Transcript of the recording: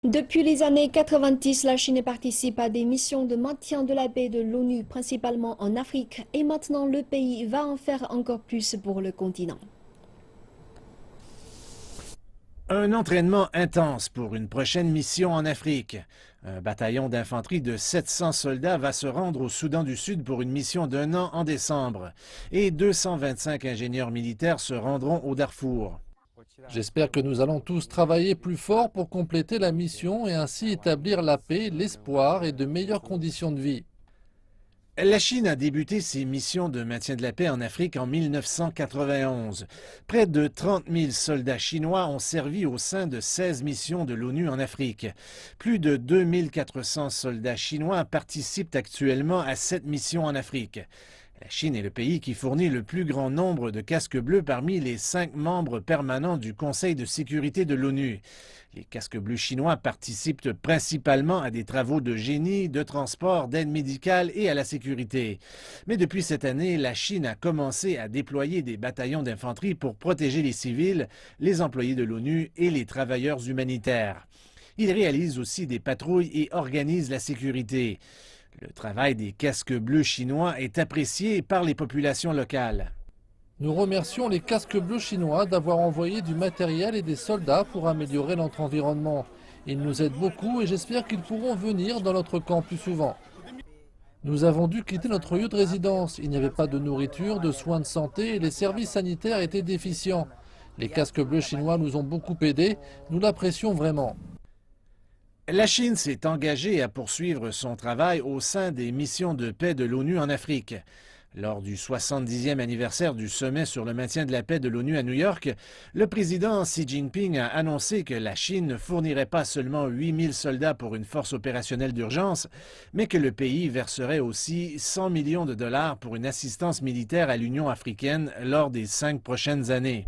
Depuis les années 90, la Chine participe à des missions de maintien de la paix de l'ONU, principalement en Afrique, et maintenant le pays va en faire encore plus pour le continent. Un entraînement intense pour une prochaine mission en Afrique. Un bataillon d'infanterie de 700 soldats va se rendre au Soudan du Sud pour une mission d'un an en décembre. Et 225 ingénieurs militaires se rendront au Darfour. J'espère que nous allons tous travailler plus fort pour compléter la mission et ainsi établir la paix, l'espoir et de meilleures conditions de vie. La Chine a débuté ses missions de maintien de la paix en Afrique en 1991. Près de 30 000 soldats chinois ont servi au sein de 16 missions de l'ONU en Afrique. Plus de 2 400 soldats chinois participent actuellement à cette mission en Afrique. La Chine est le pays qui fournit le plus grand nombre de casques bleus parmi les 5 membres permanents du Conseil de sécurité de l'ONU. Les casques bleus chinois participent principalement à des travaux de génie, de transport, d'aide médicale et à la sécurité. Mais depuis cette année, la Chine a commencé à déployer des bataillons d'infanterie pour protéger les civils, les employés de l'ONU et les travailleurs humanitaires. Ils réalisent aussi des patrouilles et organisent la sécurité. Le travail des casques bleus chinois est apprécié par les populations locales. Nous remercions les casques bleus chinois d'avoir envoyé du matériel et des soldats pour améliorer notre environnement. Ils nous aident beaucoup et j'espère qu'ils pourront venir dans notre camp plus souvent. Nous avons dû quitter notre lieu de résidence. Il n'y avait pas de nourriture, de soins de santé et les services sanitaires étaient déficients. Les casques bleus chinois nous ont beaucoup aidés. Nous l'apprécions vraiment. La Chine s'est engagée à poursuivre son travail au sein des missions de paix de l'ONU en Afrique. Lors du 70e anniversaire du sommet sur le maintien de la paix de l'ONU à New York, le président Xi Jinping a annoncé que la Chine ne fournirait pas seulement 8 000 soldats pour une force opérationnelle d'urgence, mais que le pays verserait aussi 100 millions de dollars pour une assistance militaire à l'Union africaine lors des 5 prochaines années.